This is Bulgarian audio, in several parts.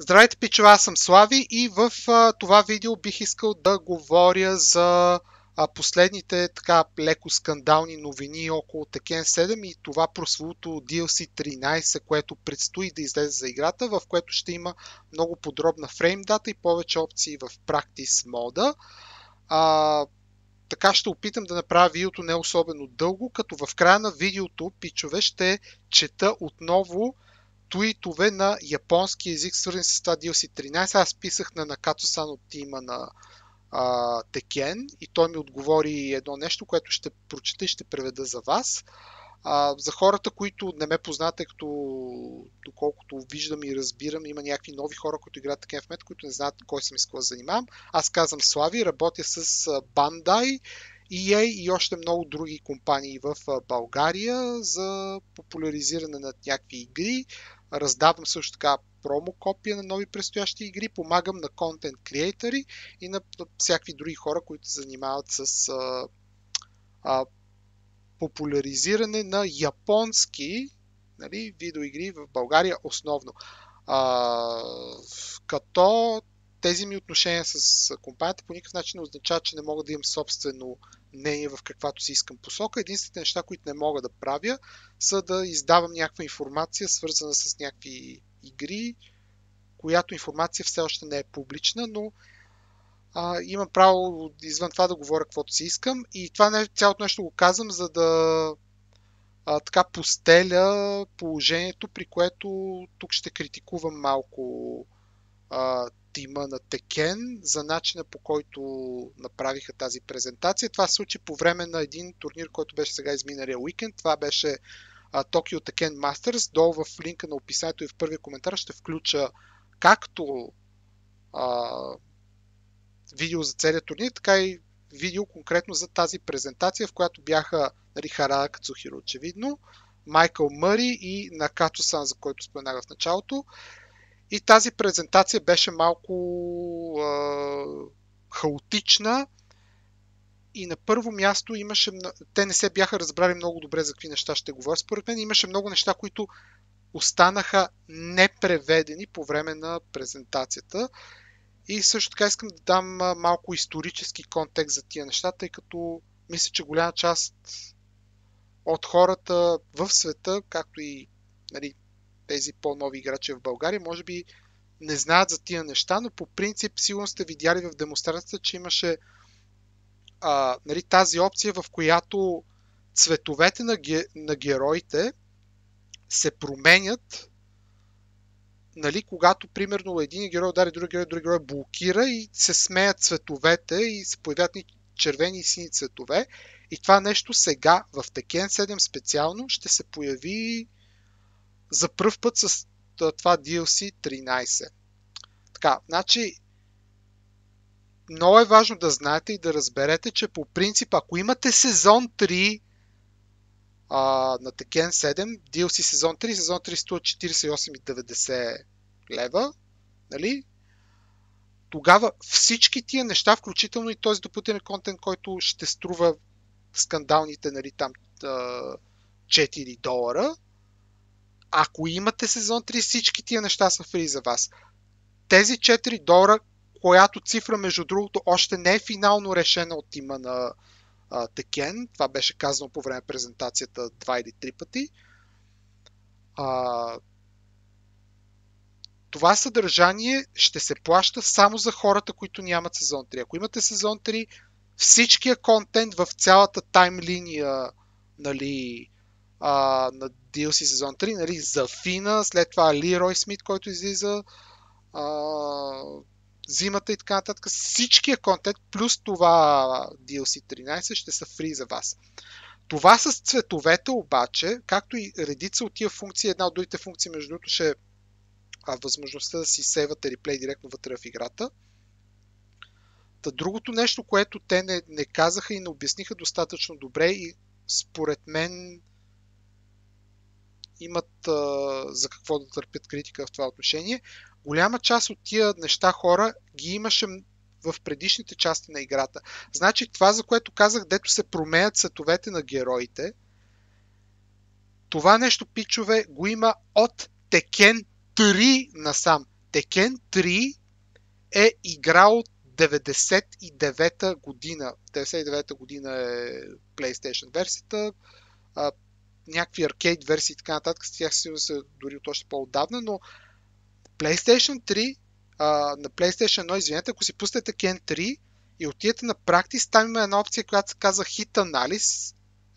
Здравейте, пичове, аз съм Слави и в това видео бих искал да говоря за последните така леко скандални новини около Tekken 7 и това прословото DLC 13, което предстои да излезе за играта, в което ще има много подробна фрейм дата и повече опции в Practice мода. А, така ще опитам да направя видеото не особено дълго, като в края на видеото, пичове, ще чета отново туитове на японски език, свързани с това DLC 13. Аз писах на Накато-сан от тима на Текен и той ми отговори едно нещо, което ще прочета и ще преведа за вас. За хората, които не ме познат, тъй като доколкото виждам и разбирам, има някакви нови хора, които играят Tekken в момента, които не знаят кой съм и с какво занимавам. Аз казвам Слави, работя с Bandai, EA и още много други компании в България за популяризиране на някакви игри. Раздавам също така промо копия на нови предстоящи игри, помагам на контент креатори и на всякакви други хора, които се занимават с популяризиране на японски, нали, видеоигри в България основно. Като тези ми отношения с компанията по никакъв начин не означава, че не мога да имам собствено мнение в каквато си искам посока. Единствените неща, които не мога да правя, са да издавам някаква информация, свързана с някакви игри, която информация все още не е публична, но имам право извън това да говоря каквото си искам. И това цялото нещо го казвам, за да така постеля положението, при което тук ще критикувам малко тима на Текен за начина, по който направиха тази презентация. Това се случи по време на един турнир, който беше сега изминалия уикенд. Това беше Tokyo Tekken Masters. Долу в линка на описанието и в първия коментар ще включа както видео за целият турнир, така и видео конкретно за тази презентация, в която бяха Харада Кацухиро, очевидно, Майкъл Мъри и Накато-сан, за който споменах в началото. И тази презентация беше малко хаотична и на първо място имаше... Те не се бяха разбрали много добре за какви неща ще говоря. Според мен имаше много неща, които останаха непреведени по време на презентацията. И също така искам да дам малко исторически контекст за тия неща, тъй като мисля, че голяма част от хората в света, както и нали, тези по-нови играчи в България, може би не знаят за тия неща, но по принцип сигурно сте видяли в демонстрацията, че имаше нали, тази опция, в която цветовете на героите се променят, нали, когато примерно един герой удари друг герой блокира и се смеят цветовете и се появят червени и сини цветове. И това нещо сега в Tekken 7 специално ще се появи за пръв път с това DLC 13. Така, значи много е важно да знаете и да разберете, че по принцип, ако имате сезон 3 на Tekken 7, DLC сезон 3 струва 48,90 лева, нали? Тогава всички тия неща, включително и този допълнителен контент, който ще струва скандалните, нали, там $4, ако имате сезон 3, всички тия неща са фри за вас. Тези $4, която цифра, между другото, още не е финално решена от тима на Tekken. Това беше казано по време на презентацията 2 или 3 пъти. Това съдържание ще се плаща само за хората, които нямат сезон 3. Ако имате сезон 3, всичкия контент в цялата таймлиния, нали, на DLC сезон 3, нали, за Фина, след това Лерой Смит, който излиза, зимата и така нататък, всичкия контент плюс това DLC 13 ще са фри за вас. Това с цветовете обаче, както и редица от тия функции, една от другите функции, между другото, ще възможността да си сейвате реплей директно вътре в играта. Другото нещо, което те не казаха и не обясниха достатъчно добре и според мен имат за какво да търпят критика в това отношение, голяма част от тия неща хора ги имаше в предишните части на играта. Значи това, за което казах, дето се променят цветовете на героите, това нещо, пичове, го има от Tekken 3 насам. Tekken 3 е игра от 99-та година. 99-та година е PlayStation версията. Някакви аркейд версии и така нататък, с тях сигурно са дори от още по-отдавна, но PlayStation 3, на PlayStation 1, извинете, ако си пуснете Tekken 3 и отидете на Practice, там има една опция, която се казва Hit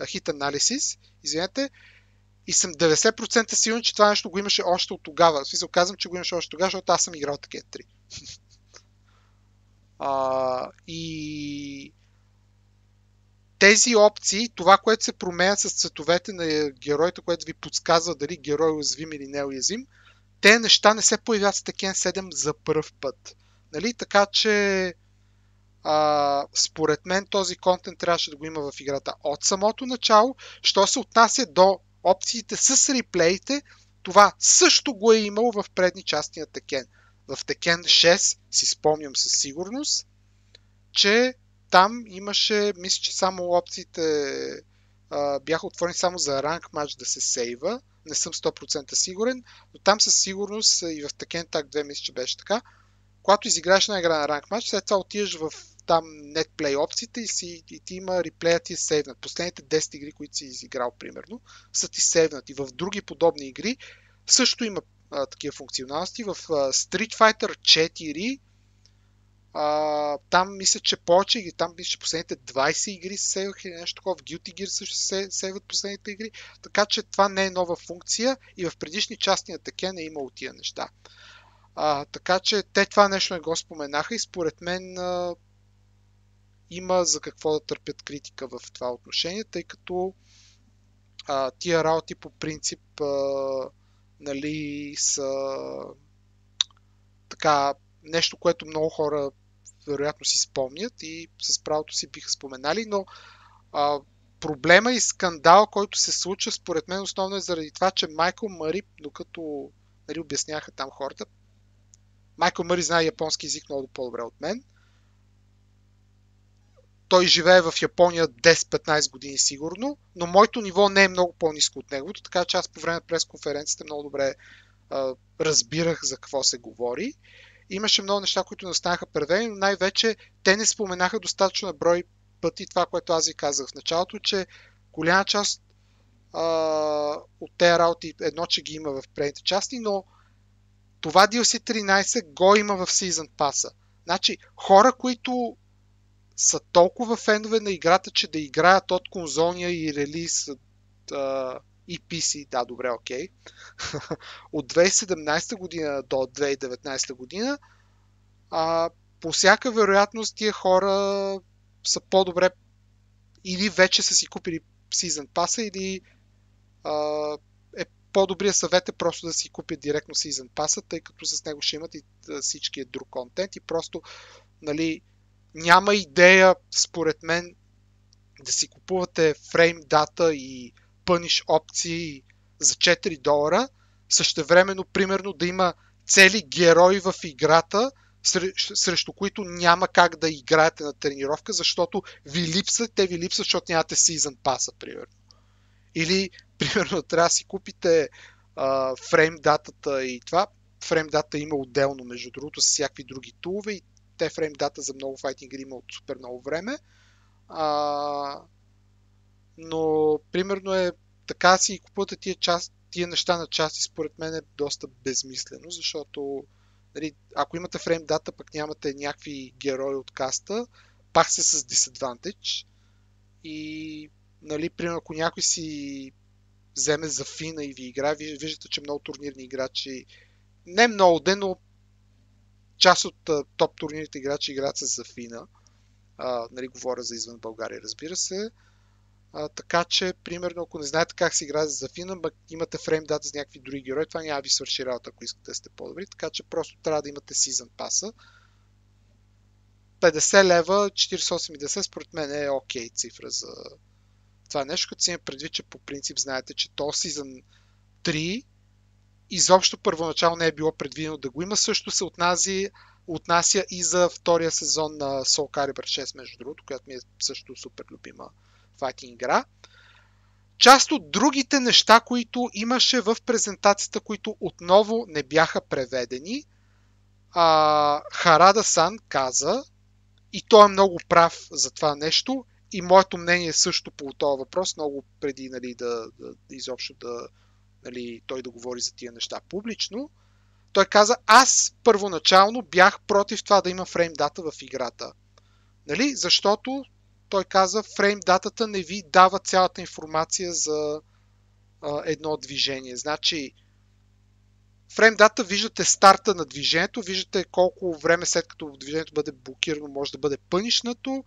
Analysis, извинете, и съм 90% сигурен, че това нещо го имаше още от тогава. В смисъл, казвам, че го имаше още тогава, защото аз съм играл Tekken 3. И тези опции, това, което се променя с цветовете на героите, което ви подсказва дали герой е уязвим или не е уязвим, те неща не се появяват с Tekken 7 за пръв път. Нали? Така че според мен този контент трябваше да го има в играта от самото начало. Що се отнася до опциите с реплеите, това също го е имало в предни части на Tekken. В Tekken 6 си спомням със сигурност, че там имаше, мисля, че само опциите бяха отворени само за ранг матч да се сейва. Не съм 100% сигурен, но там със сигурност и в Tekken Tag 2 мисля, че беше така. Когато изиграеш една игра на ранг матч, след това отиваш в там netplay опциите и ти има реплея ти е сейвнат. Последните 10 игри, които си изиграл, примерно, са ти сейвнати. В други подобни игри също има такива функционалности. В Street Fighter 4 там мисля, че повече, там мисля, че последните 20 игри се сейваха или нещо такова. В Guilty Gear също се сейват последните игри. Така че това не е нова функция и в предишни части на Tekken е имало тия неща. Така че те това нещо не го споменаха и според мен има за какво да търпят критика в това отношение, тъй като тия работи по принцип нали, са така нещо, което много хора вероятно си спомнят и с правото си биха споменали, но проблема и скандал, който се случва, според мен основно е заради това, че Майкъл Мъри, докато нали, обясняха там хората, Майкъл Мъри знае японски език много по-добре от мен. Той живее в Япония 10-15 години сигурно, но моето ниво не е много по-ниско от неговото, така че аз по време на пресконференцията много добре разбирах за какво се говори. Имаше много неща, които не останаха преведени, но най-вече те не споменаха достатъчно на брой пъти това, което аз ви казах в началото, че голяма част от тези работи едно, че ги има в предните части, но това DLC 13 го има в Season Pass-а. Значи, хора, които са толкова фенове на играта, че да играят от конзолния и релиз и PC, да, добре, окей. От 2017 година до 2019 година, по всяка вероятност тия хора са по-добре или вече са си купили Season Pass-а, или по-добрият съвет е просто да си купят директно Season Pass-а, тъй като с него ще имат и всичкият друг контент и просто нали, няма идея, според мен, да си купувате фрейм дата и пъниш опции за $4, същевременно, примерно, да има цели герои в играта, срещу които няма как да играете на тренировка, защото ви липсват, те ви липсват, защото нямате Season Pass-а, примерно. Или, примерно, трябва да си купите фрейм датата и това. Фрейм дата има отделно, между другото, с всякакви други тулове и те фрейм дата за много файтинг игри има от супер много време. Но, примерно е така си купувате тия неща на части, според мен е доста безмислено, защото нали, ако имате фрейм дата, пък нямате някакви герои от каста, пак се с disadvantage и нали, примерно, ако някой си вземе за фина и ви игра, виждате, че много турнирни играчи, не много ден, но част от топ турнирните играчи играят с Зафина. Нали, говоря за извън България, разбира се. Така че, примерно, ако не знаете как се играе за Зафина, имате фрейм дата с някакви други герои, това няма ви свърши работа, ако искате да сте по-добри. Така че просто трябва да имате Season Pass-а. 50 лева, 48,10 според мен е окей цифра за това нещо, като си има предвид, че по принцип знаете, че то Season 3 изобщо първоначално не е било предвидено да го има. Също се отнася и за втория сезон на Soul Calibur 6, между другото, която ми е също супер любима файтинг игра. Част от другите неща, които имаше в презентацията, които отново не бяха преведени, Харада-сан каза, и той е много прав за това нещо, и моето мнение е също по този въпрос, много преди нали, изобщо нали, той да говори за тия неща публично. Той каза, аз първоначално бях против това да има фрейм дата в играта. Нали? Защото той каза, фрейм датата не ви дава цялата информация за едно движение. Значи, фрейм дата виждате старта на движението, виждате колко време след като движението бъде блокирано може да бъде пънишнато,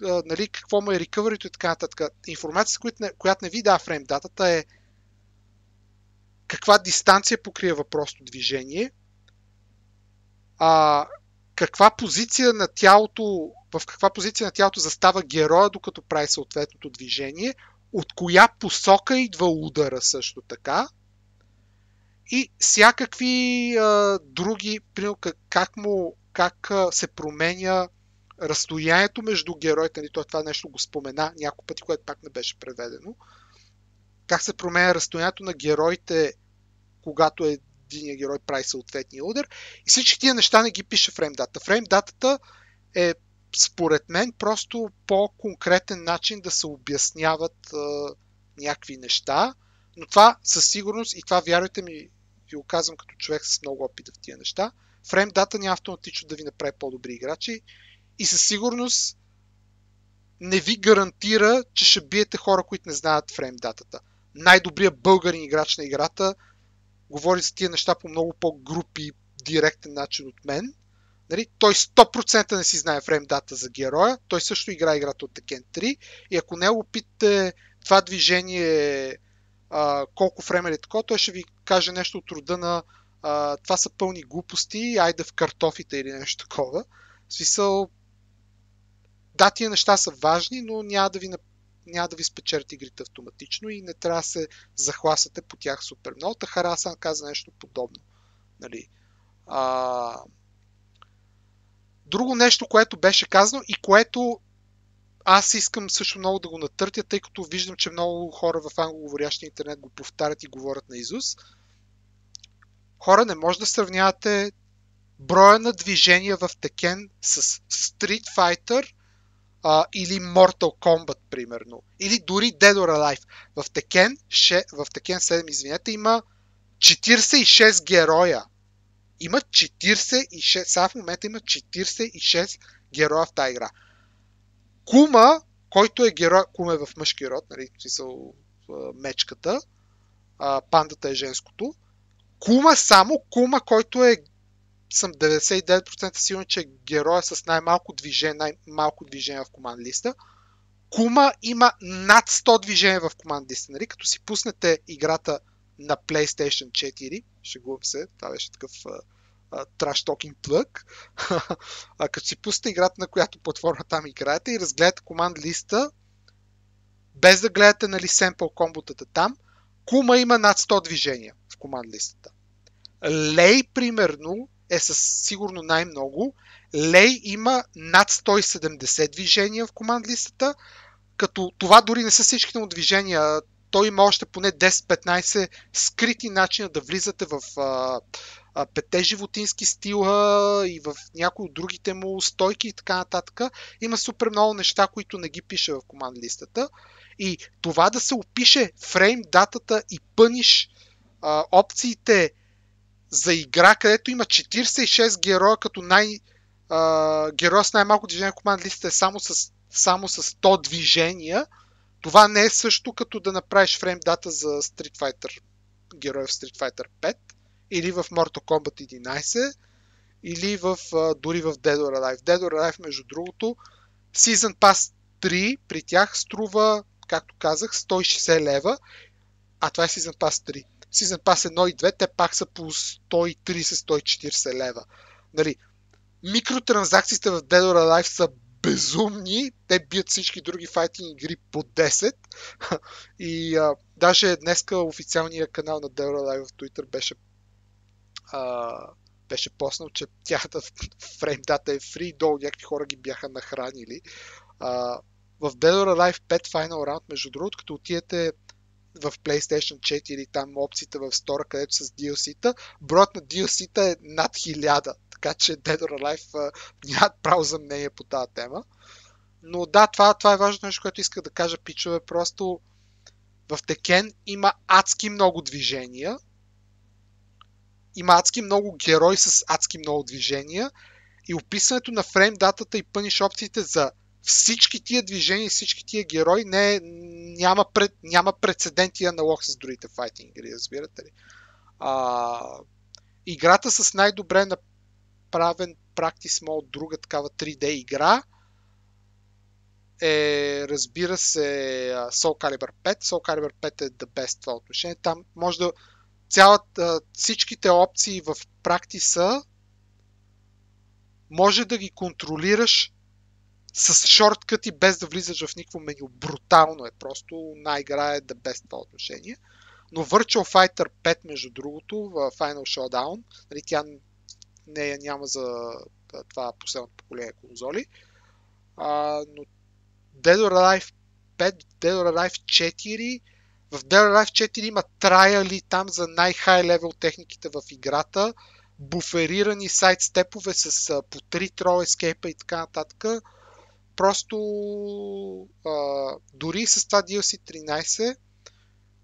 нали, какво му е рекъвърито и така нататък. Информацията, която не ви дава фрейм датата е каква дистанция покрива въпросното движение, каква позиция на тялото, в каква позиция на тялото застава героя, докато прави съответното движение, от коя посока идва удара също така и всякакви други, как се променя разстоянието между героите, нали, това нещо го спомена няколко пъти, което пак не беше преведено, как се променя разстоянието на героите, когато единия герой прави съответния удар. И всички тия неща не ги пише фреймдата. Фреймдатата е, според мен, просто по-конкретен начин да се обясняват някакви неща, но това със сигурност, и това вярвайте ми, ви го казвам като човек с много опит в тия неща, фреймдата няма автоматично да ви направи по-добри играчи и със сигурност не ви гарантира, че ще биете хора, които не знаят фреймдатата. Най-добрият българин играч на играта говори за тия неща по много по-групи, директен начин от мен. Нали? Той 100% не си знае фреймдата за героя, той също играе играта от Tekken 3 и ако не го питате това движение колко време е такова, той ще ви каже нещо от рода на това са пълни глупости, айде в картофите или нещо такова. В смисъл, да, тия неща са важни, но няма да ви спечелят игрите автоматично и не трябва да се захласате по тях супер много. Харада-сан каза нещо подобно. Нали? Друго нещо, което беше казано и което аз искам също много да го натъртя, тъй като виждам, че много хора в англоговорящия интернет го повтарят и говорят на Изус. Хора, не може да сравнявате броя на движения в Tekken с Street Fighter или Mortal Kombat, примерно. Или дори Dead or Alive. В Tekken 7, извинете, има 46 героя. Има 46, сега в момента има 46 героя в тази игра. Кума, който е герой, Кума е в мъжки род, нали, мечката, пандата е женското. Кума, който съм 99% сигурен, че е героя с най-малко движение в команд листа. Кума има над 100 движения в команд листа. Нали? Като си пуснете играта на PlayStation 4, шегувам се, това беше такъв trash talking plug, като си пуснете играта, на която платформа там играете и разгледате команд листа, без да гледате нали, семпъл комботата там, Кума има над 100 движения в команд листата. Лей, примерно, е със сигурно най-много. Лей има над 170 движения в команд листата, като това дори не са всичките му движения. Той има още поне 10-15 скрити начина да влизате в петте животински стила и в някои от другите му стойки и така нататък. Има супер много неща, които не ги пише в команд листата. И това да се опише фрейм датата и пъниш опциите за игра, където има 46 героя, като героя с най-малко движение в команд листа е само с 100 движения, това не е също като да направиш фрейм дата за Street Fighter, герой в Street Fighter 5, или в Mortal Kombat 11, или дори в Dead or Alive. Dead or Alive, между другото, Season Pass 3 при тях струва, както казах, 160 лева, а това е Season Pass 3. Season Pass 1 и 2, те пак са по 130-140 лева. Нали, микротранзакциите в Dead or Alive са безумни, те бият всички други файтинг игри по 10 и даже днеска официалният канал на Dead or Alive в Twitter беше поснал, че тяхната фреймдата е фри, долу някакви хора ги бяха нахранили. В Dead or Alive 5 Final Round, между другото, като отидете в PlayStation 4 там опциите в стора, където с DLC-та, броят на DLC-та е над 1000. така че Dead or Alive нямат право за мнение по тази тема. Но да, това е важно нещо, което исках да кажа, пичове. Просто в Tekken има адски много движения. Има адски много герои с адски много движения. И описването на фрейм датата и пъниш опциите за всички тия движения и всички тия герои няма прецедент и аналог с другите файтинг игри, разбирате ли? Играта с най-добре направен practice mode, друга такава 3D игра е, разбира се, Soul Calibur 5. Soul Calibur 5 е the best в това отношение. Там може да всичките опции в практиса може да ги контролираш с шорткъти без да влизаш в никакво меню. Брутално е. Просто игра е the best в това отношение. Но Virtual Fighter 5, между другото, в Final Showdown, нали, тя нея няма за това последното поколение конзоли, но Dead or Alive 5, Dead or Alive 4, в Dead or Alive 4 има трайали там за най-хай левел техниките в играта, буферирани сайдстепове с по 3 throw escape и така нататък. Просто дори с това DLC 13,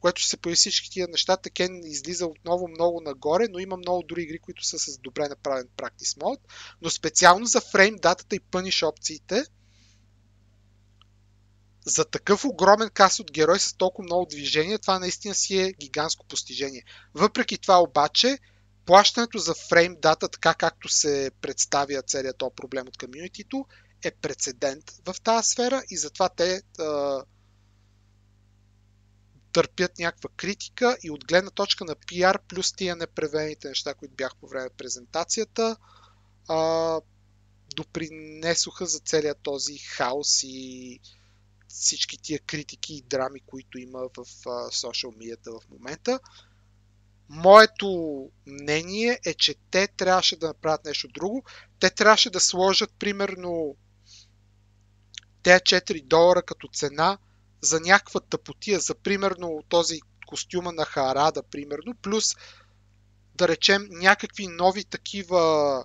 което ще се появи всички тия неща, Tekken излиза отново много нагоре, но има много други игри, които са с добре направен practice mode. Но специално за фрейм датата и пъниш опциите, за такъв огромен каст от герой с толкова много движения, това наистина си е гигантско постижение. Въпреки това обаче, плащането за фрейм дата, така както се представя целият този проблем от комюнитито, е прецедент в тази сфера и затова те търпят някаква критика и от гледна точка на PR плюс тия непревените неща, които бях по време на презентацията, допринесоха за целият този хаос и всички тия критики и драми, които има в социал медията в момента. Моето мнение е, че те трябваше да направят нещо друго. Те трябваше да сложат примерно тези $4 като цена за някаква тъпотия, за примерно този костюма на Харада, примерно, плюс да речем някакви нови такива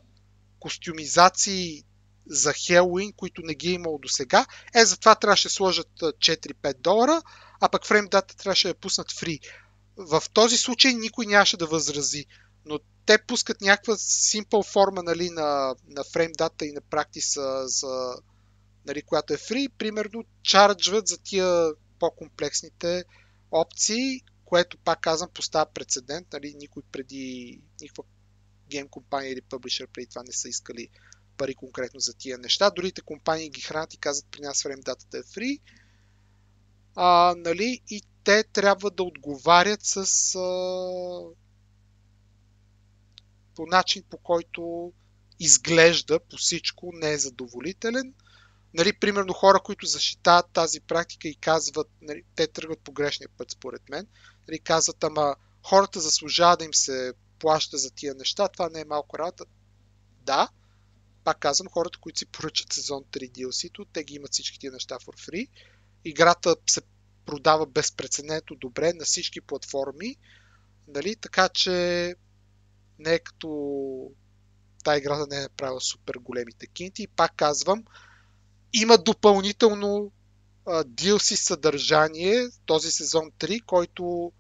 костюмизации за Хелуин, които не ги е имало до сега. Затова трябваше да сложат $4-5, а пък фреймдата трябваше да пуснат фри. В този случай никой нямаше да възрази, но те пускат някаква simple форма, нали, на фреймдата и на практиса, нали, която е фри, примерно чарджват за тия по-комплексните опции, което, пак казвам, поставя прецедент. Нали, никой преди, никаква гейм компания или пъблишър преди това не са искали пари конкретно за тия неща. Другите компании ги хранят и казват, при нас фреймдатата е фри. Нали, и те трябва да отговарят по начин, по който изглежда по всичко не е задоволителен. Нали, примерно хора, които защитават тази практика и казват, нали, те тръгват по грешния път според мен, нали, казват, ама хората заслужават да им се плаща за тия неща, това не е малко работа. Да, пак казвам, хората, които си поръчат сезон 3 DLC-то, те ги имат всички тия неща for free. Играта се продава безпрецедентно добре на всички платформи, нали, така че не е като тази игра да не е направила супер големите кинти. И пак казвам, има допълнително DLC съдържание, този сезон 3,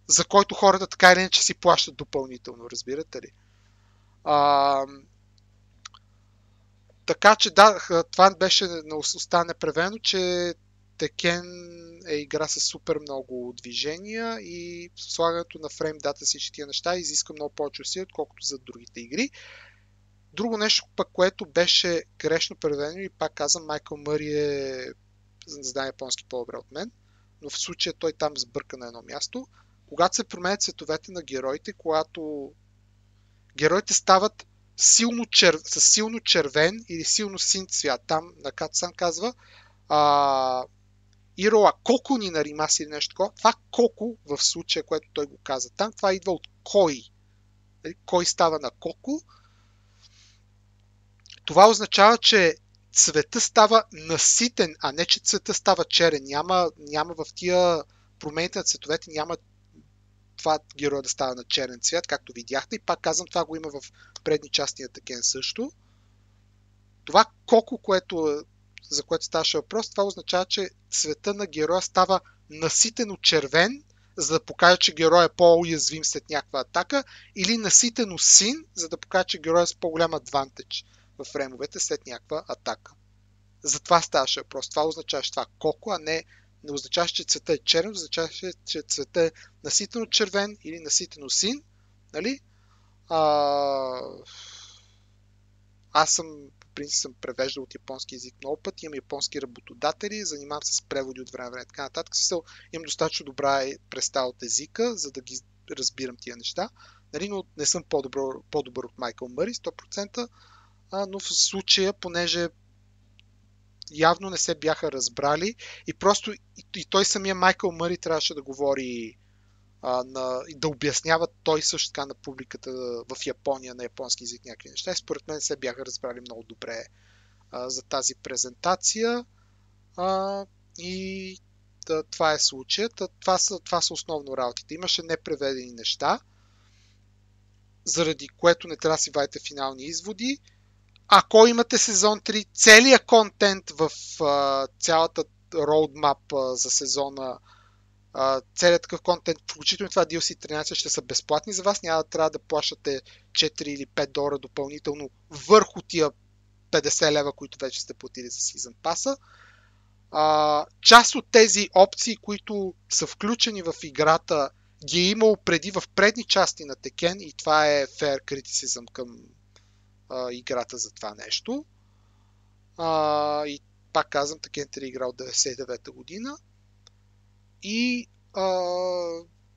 за който хората така или иначе си плащат допълнително, разбирате ли? Така че да, това беше на остана непревено, че Tekken е игра с супер много движения и слагането на фрейм дата всички тия неща изиска много повече усилия, отколкото за другите игри. Друго нещо пък, което беше грешно преведено и пак казвам, Майкъл Мъри знае японски по-добре от мен, но в случая той там сбърка на едно място. Когато се променят цветовете на героите, когато героите стават с силно червен или силно син цвят, там на Катсан казва Ироа Коко ни наримас или нещо такова. Това Коко в случая, което той го каза там, това идва от кой. Кой става на Коко. Това означава, че цвета става наситен, а не че цвета става черен. Няма в тия промените на цветовете, няма това героя да става на черен цвят, както видяхте. И пак казвам, това го има в предни части на Текен също. Това Коко, за което ставаше въпрос, това означава, че цвета на героя става наситено червен, за да покаже, че герой е по-уязвим след някаква атака, или наситено син, за да покаже, че герой е с по-голям адвантедж в фреймовете след някаква атака. За това ставаше въпрос. Това означаваше това Коко, а не означаваше, че цвета е черен, означаваше, че цвета е наситено червен или наситено син. Нали? Аз по принцип съм превеждал от японски език много пъти, имам японски работодатели, занимавам се с преводи от време на време, така нататък. Имам достатъчно добра представа от езика, за да ги разбирам тия неща. Нали, но не съм по-добър от Майкъл Мъри, 100%, но в случая, понеже явно не се бяха разбрали и просто и той самия Майкъл Мъри трябваше да говори и да обяснява той също така на публиката в Япония на японски език някакви неща. И според мен се бяха разбрали много добре за тази презентация. И това е случаят. Това са основно работите. Имаше непреведени неща, заради което не трябва да си вадите финални изводи. Ако имате сезон 3, целият контент в цялата roadmap за сезона, целият такъв контент, включително това DLC 13, ще са безплатни за вас. Няма да трябва да плащате 4 или 5 долара допълнително върху тия 50 лева, които вече сте платили за Season Pass-а. Част от тези опции, които са включени в играта, ги е имало преди в предни части на Tekken и това е fair criticism към играта за това нещо. И пак казвам, Tekken 3 игра от 99-та година. И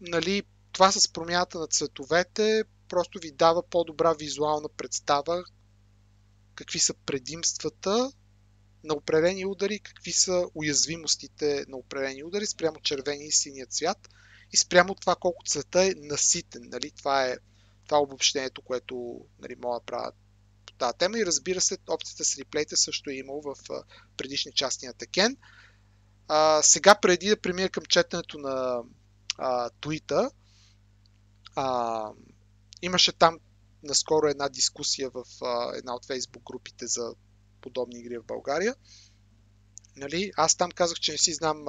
нали, това с промяната на цветовете просто ви дава по-добра визуална представа какви са предимствата на определени удари, какви са уязвимостите на определени удари спрямо червения и синия цвят и спрямо това колко цвета е наситен. Нали? Това е обобщението, което нали, мога да правя по тази тема и разбира се, опцията с реплейта също е имало в предишни части на Tekken. Сега, преди да премина към четенето на твита, имаше там наскоро една дискусия в една от фейсбук групите за подобни игри в България. Нали? Аз там казах, че не си знам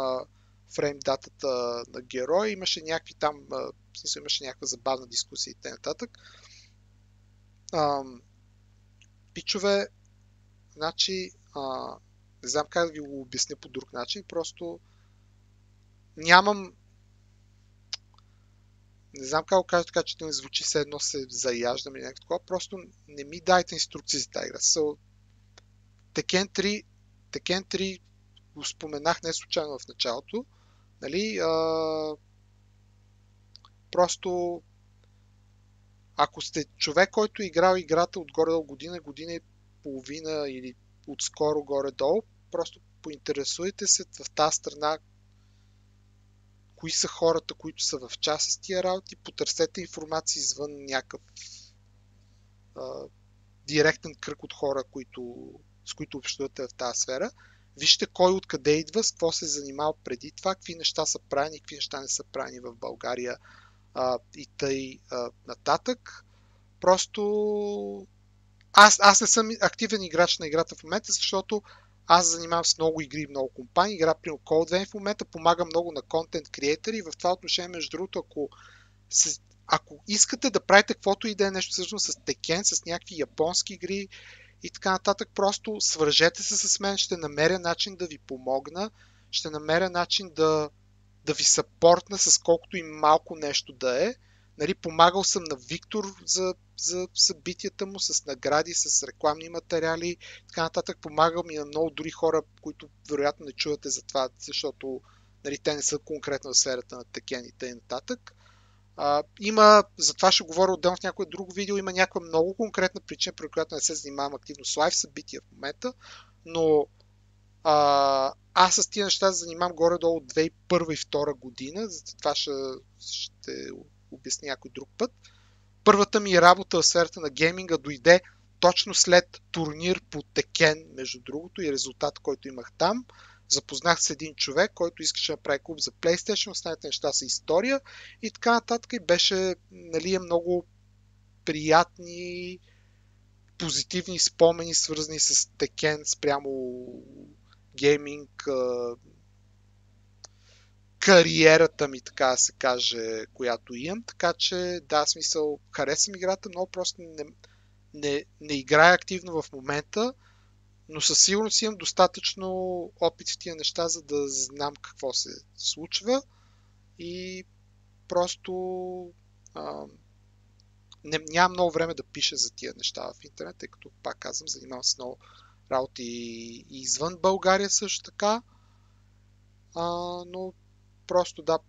фрейм датата на герой. Имаше някакви там, имаше някаква забавна дискусия и т.н. Пичове, значи, не знам как да ви го обясня по друг начин, просто нямам. Не знам как го кажа така, че да не звучи все едно се заяждам или някакво такова, просто не ми дайте инструкции за тази игра. Tekken 3 го споменах не случайно в началото. Нали? Просто ако сте човек, който е играл играта отгоре до година и половина или отскоро горе-долу, просто поинтересуйте се в тази страна кои са хората, които са в част с тия работи, потърсете информация извън някакъв директен кръг от хора, с които общувате в тази сфера. Вижте кой откъде идва, с какво се е занимал преди това, какви неща са правени, какви неща не са правени в България и тъй нататък. Просто аз не съм активен играч на играта в момента, защото аз занимавам с много игри и много компании. Игра при Cold Vein в момента помага много на контент креатори и в това отношение, между другото, ако искате да правите каквото и да е нещо свързано с Tekken, с някакви японски игри и така нататък, просто свържете се с мен, ще намеря начин да ви помогна, ще намеря начин да ви съпортна с колкото и малко нещо да е. Нали, помагал съм на Виктор за събитията му, с награди, с рекламни материали, така нататък. Помагал ми на много други хора, които вероятно не чувате за това, защото нали, те не са конкретно в сферата на Tekken и т.н. Затова ще говоря отделно в някое друго видео, има някаква много конкретна причина, при която не се занимавам активно с лайв събития в момента, но аз с тия неща се занимавам горе-долу от 2001 и 2002 година, за това ще обясня някой друг път. Първата ми работа в сферата на гейминга дойде точно след турнир по Tekken, между другото, и резултат, който имах там. запознах с един човек, който искаше да прави клуб за PlayStation, останалите неща са история и така нататък. И беше, нали, много приятни, позитивни спомени, свързани с Текен спрямо гейминг, кариерата ми, така да се каже, която имам. Така че, да, смисъл, харесвам играта, много просто не играя активно в момента, но със сигурност имам достатъчно опит в тия неща, за да знам какво се случва и просто нямам много време да пиша за тия неща в интернет, тъй като, пак казвам, занимавам се много работи и извън България също така, но просто да,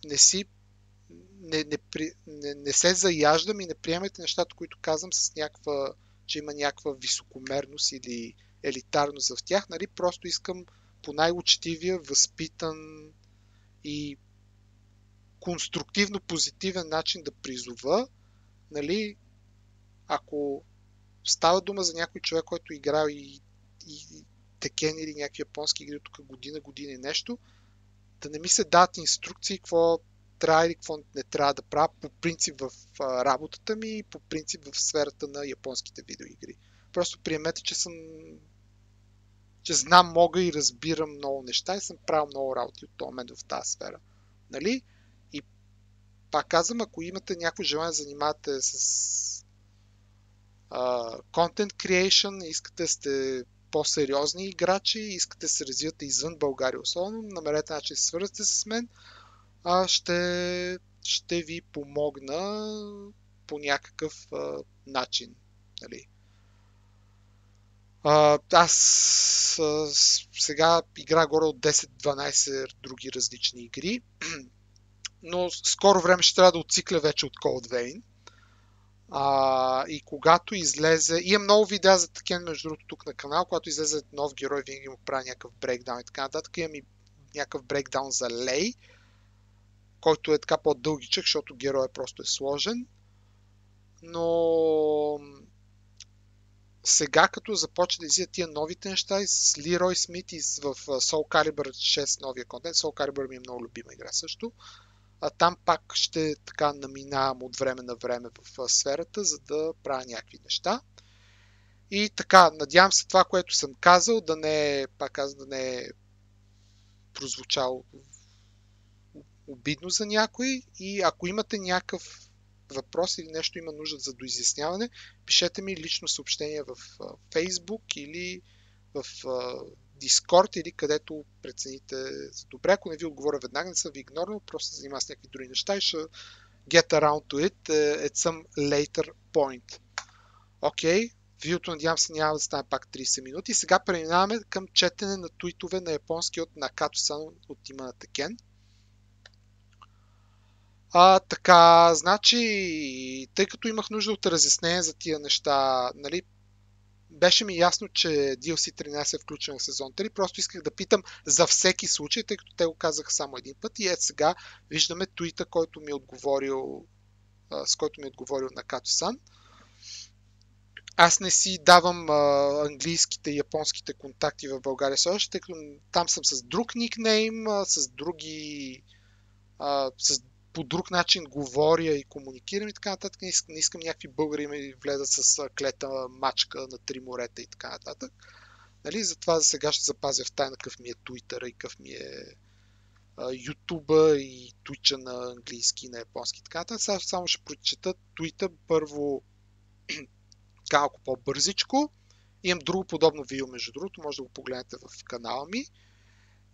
не си не се заяждам и не приемайте нещата, които казвам с някаква, че има някаква високомерност или елитарност в тях. Нали? Просто искам по най-учтивия, възпитан и конструктивно позитивен начин да призова. Нали? Ако става дума за някой човек, който играл и Текен или някакви японски игри тук година и нещо, да не ми се дадат инструкции какво трябва или какво не трябва да правя по принцип в работата ми и по принцип в сферата на японските видеоигри. Просто приемете, че знам, мога и разбирам много неща и съм правил много работи от този момент в тази сфера. Нали? И пак казвам, ако имате някакво желание да занимавате с content creation, искате да сте по-сериозни играчи, искате да се развивате извън България особено, намерете начин да се свързвате с мен, ще ви помогна по някакъв начин. Нали? Аз сега игра горе от 10-12 други различни игри, но скоро време ще трябва да отцикля вече от Code Vein. И когато излезе... Имам много видеа за Текен, между другото, тук на канал, когато излезе нов герой, винаги му правя някакъв брейкдаун и така нататък. Имам и някакъв брейкдаун за Лей, който е така по-дългичък, защото герой просто е сложен. Но сега, като започва да излизат тия новите неща и с Лерой Смит и в Soul Calibur 6 новия контент, Soul Calibur ми е много любима игра също, там пак ще така наминавам от време на време в сферата, за да правя някакви неща. И така, надявам се това, което съм казал, да не е прозвучало обидно за някой. И ако имате някакъв въпрос или нещо има нужда за доизясняване, пишете ми лично съобщение в Facebook или в Discord или където прецените за добре. Ако не ви отговоря веднага, не съм ви игнорнал, просто се занимава с някакви други неща и ще get around to it at some later point. Окей, видеото надявам се няма да стане пак 30 минути. Сега преминаваме към четене на туитове на японски от Накато-сан от тима на Текен. Така, значи, тъй като имах нужда от разяснение за тия неща, нали, беше ми ясно, че DLC 13 е включен в сезон 3, просто исках да питам за всеки случай, тъй като те го казаха само един път и сега виждаме твита, с който ми е отговорил Накато-сан. Аз не си давам английските и японските контакти в България също, тъй като там съм с друг никнейм, с други по друг начин говоря и комуникирам и така нататък. Не искам някакви българи ми влезат с клета мачка на три морета и така нататък. Нали? Затова за сега ще запазя в тайна какъв ми е Twitter и какъв ми е YouTube и Twitch на английски и на японски и така нататък. Сега само ще прочета Twitter първо малко по-бързичко. Имам друго подобно видео, между другото, може да го погледнете в канала ми.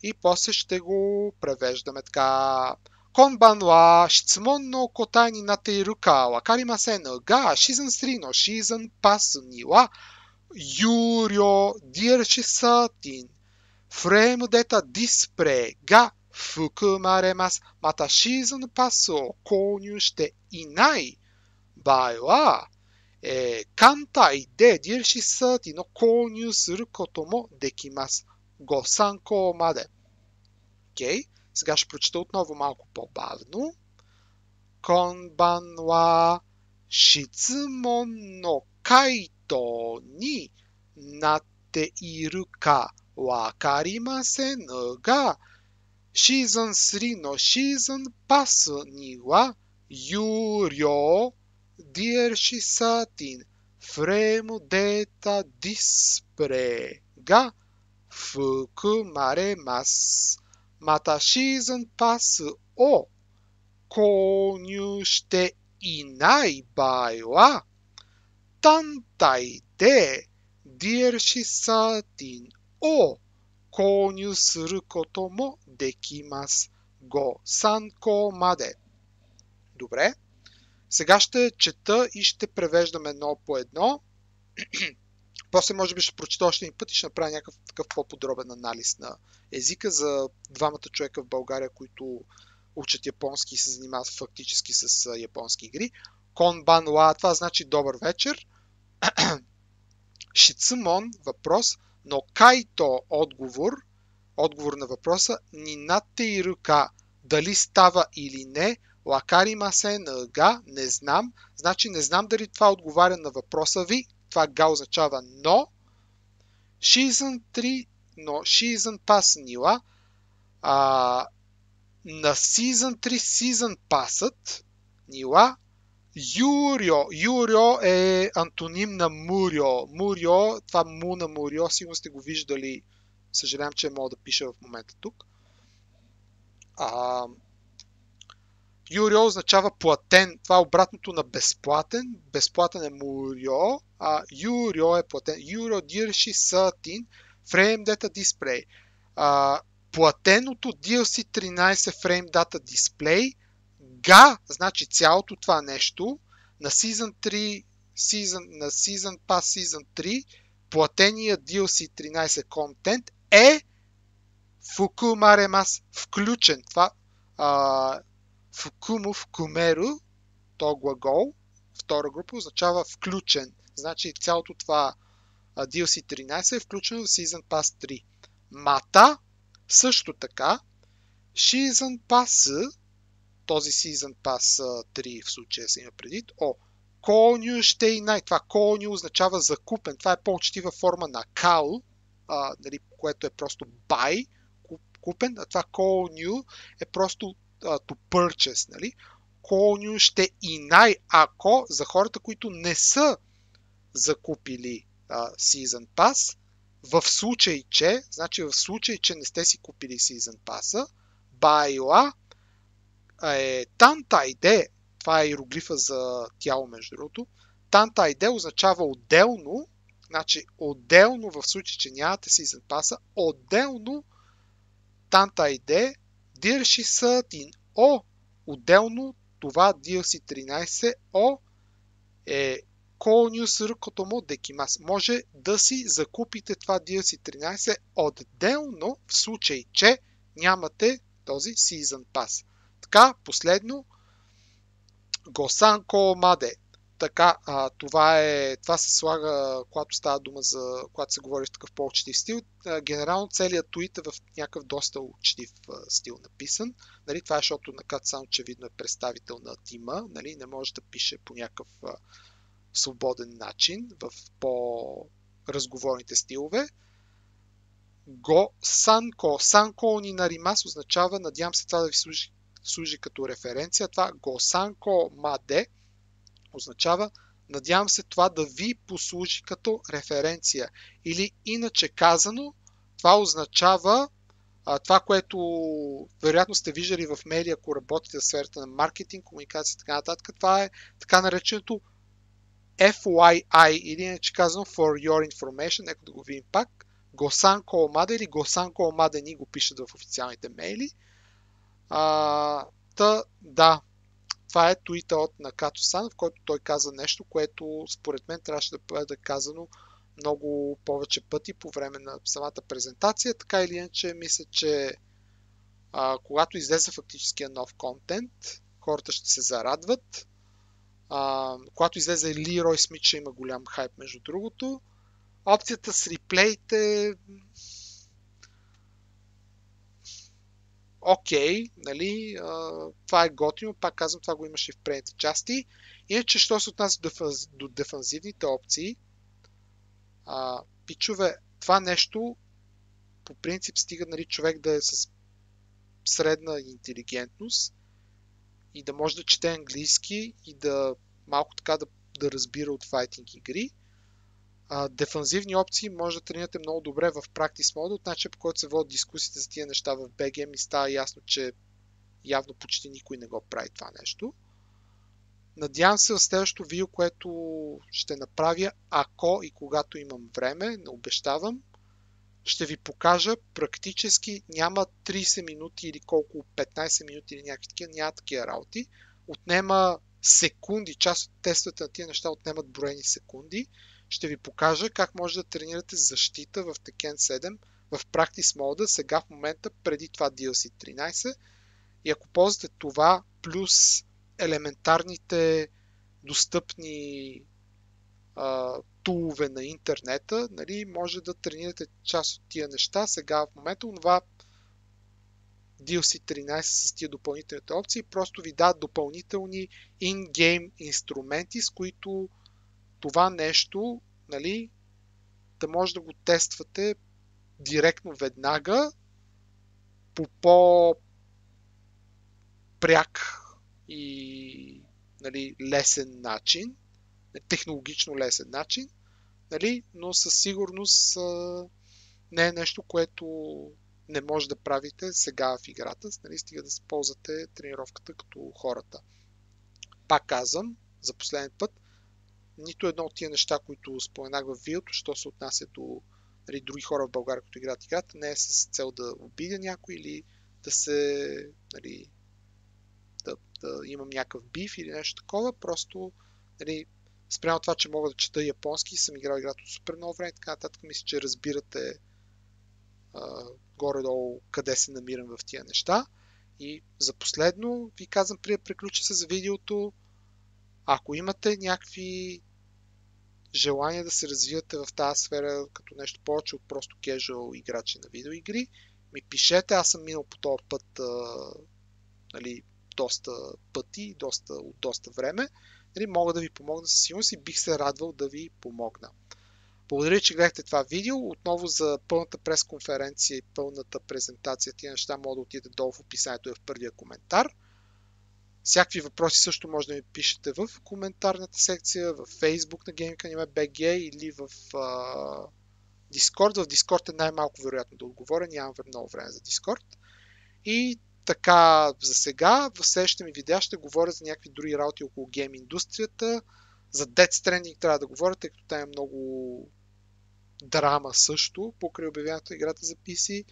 И после ще го превеждаме така. 今晩は質問の答えになっているかわかりませんが、シーズン3のシーズンパスには、有料 DLC13 フレームデータディスプレイが含まれます。また、シーズンパスを購入していない場合は、単体で DLC13 の購入することもできます。ご参考まで。Okay? Сега ще прочета отново малко по-бавно. こんばんは。質問の回答に nate iru ka wakarimasen ga, Season 3のシーズンパスには有料 DLC13 フレームデータディスプレイが含まれます。またシーズンパスを購入していない場合は単体で DLC13 を購入することもできます。ご参考まで. Добре. Сега ще чета и ще превеждам едно по едно. После може би ще прочета още един път и ще направя някакъв такъв по-подробен анализ на езика за двамата човека в България, които учат японски и се занимават фактически с японски игри. Конбанва, това значи добър вечер. Шицумон, въпрос, но Кайто, отговор на въпроса, Нинате и рука, дали става или не, Лакаримасен га, не знам, значи не знам дали това отговаря на въпроса ви, това га означава но. Season 3, но Season Pass нила, на Season 3 Season Pass-ът нила, Юрьо е антоним на Мурьо. Мурьо, това му на Мурьо, сигурно сте го виждали. Съжалявам, че мога да пиша в момента тук. Юрьо означава платен. Това е обратното на безплатен. Безплатен е Мурьо, а Юрьо е платен. Юрьо дирши сатин Frame Data Display. Платеното DLC 13 Frame Data Display га, значи цялото това нещо на Season 3, на Season Pass Season 3, платения DLC 13 контент е фукумаремас, включен. Това фукумеру, то глагол, втора група, означава включен. Значи цялото това DLC 13 е включено в Season Pass 3. Мата, също така, Season Pass, този Season Pass 3 в случая се има предвид. Коню ще и най. Това коню означава закупен. Това е по-учтива форма на кал, нали, което е просто buy, купен. А това коню е просто to purchase. Нали? Коню ще и най. Ако за хората, които не са закупили Season Pass, в случай, че не сте си купили Season Pass-а, байла е тантайде, това е иероглифа за тяло между другото, тантайде означава отделно, значи отделно в случай, че нямате Season Pass-а, отделно тантайде дирши сатин отделно това DLC 13 е購入することもできます. Може да си закупите това DLC 13 отделно в случай, че нямате този Season Pass. Така, последно, Госанко Маде. Така, това се слага, когато става дума за, когато се говори в такъв по-учтив стил. Генерално целият твит е в някакъв доста учтив стил написан. Нали, това е, защото Накат-сан очевидно е представител на тима. Нали, не може да пише по някакъв свободен начин в по-разговорните стилове. Санко ни наримас означава, надявам се това да ви служи като референция. Това Госанко Маде означава, надявам се това да ви послужи като референция. Или иначе казано, това означава това, което вероятно сте виждали в мейли, ако работите в сферата на маркетинг, комуникация и така нататък. Това е така нареченото FYI, или иначе казано for your information, нека да го видим пак. Госанко Омаде или Госанко Омаде ни го пишат в официалните мейли. Да, това е твита от Накато-сан, в който той каза нещо, което според мен трябваше да бъде казано много повече пъти по време на самата презентация. Така или иначе, мисля, че когато излезе фактическия нов контент, хората ще се зарадват. Когато излезе Лирой Смит, ще има голям хайп между другото. Опцията с реплеите окей, нали, това е готино, пак казвам, това го имаше в предните части. Иначе, що се отнася до дефанзивните опции, пичове, това нещо по принцип стига, нали, човек да е с средна интелигентност и да може да чете английски и да малко така да разбира от файтинг игри. Дефанзивни опции може да тренирате много добре в Practice Mode, от начин по който се водят дискусиите за тия неща в BG ми става ясно, че явно почти никой не го прави това нещо. Надявам се в следващото видео, което ще направя, ако и когато имам време, не обещавам, ще ви покажа практически, няма 30 минути или колко, 15 минути или някакви такива, няма такива работи. Отнема секунди, част от тестовете на тия неща отнемат броени секунди. Ще ви покажа как може да тренирате защита в Tekken 7 в Practice Mode, сега в момента, преди това DLC 13. И ако ползвате това, плюс елементарните достъпни тулове на интернета, нали, може да тренирате част от тия неща. Сега в момента това DLC 13 с тия допълнителните опции просто ви дадат допълнителни in-game инструменти, с които това нещо, нали, да може да го тествате директно веднага по по-пряк и, нали, лесен начин, технологично лесен начин, нали, но със сигурност не е нещо, което не може да правите сега в играта, нали, стига да ползвате тренировката като хората. Пак казвам, за последен път, нито едно от тия неща, които споменах в видеото, що се отнася до, нали, други хора в България, които играят играта, не е с цел да обидя някой или да се, нали, да имам някакъв биф или нещо такова, просто, нали, спрямо това, че мога да чета японски, съм играл играта от супер много време и така нататък, мисля, че разбирате горе-долу къде се намирам в тия неща. И за последно ви казвам, преди да приключа се за видеото, ако имате някакви желания да се развивате в тази сфера като нещо повече от просто casual играчи на видеоигри, ми пишете, аз съм минал по този път, нали, доста пъти, от доста време. Нали, мога да ви помогна със сигурност и бих се радвал да ви помогна. Благодаря, че гледахте това видео. Отново за пълната пресконференция и пълната презентация, тия неща могат да отидете долу в описанието и в първия коментар. Всякакви въпроси също може да ми пишете в коментарната секция, в Facebook на Gaming Anime BG или в Discord. В Discord е най-малко вероятно да отговоря, нямам много време за Discord. И така, за сега, в следващите ми видеа ще говоря за някакви други работи около гейм индустрията. За Death Stranding трябва да говоря, тъй като там е много драма също, покрай обявяването на играта за PC.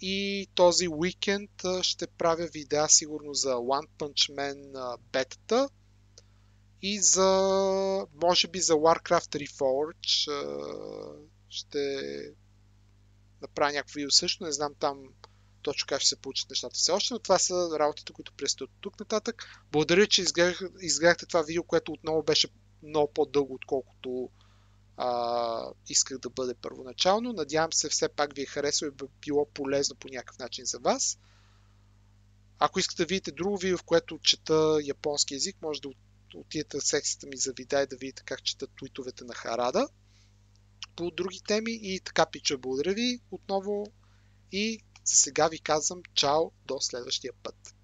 И този уикенд ще правя видеа сигурно за One Punch Man бетата и за, може би за Warcraft Reforged ще направя някакво видео също, не знам там точно как ще се получат нещата все още, но това са работите, които предстоят тук нататък. Благодаря, че изгледахте това видео, което отново беше много по-дълго, отколкото исках да бъде първоначално. Надявам се все пак ви е харесало и било полезно по някакъв начин за вас. Ако искате да видите друго видео, в което чета японски език, може да отидете в секцията ми за видеа и да видите как четат твитовете на Харада по други теми. И така, пича, благодаря ви отново и за сега ви казвам чао до следващия път.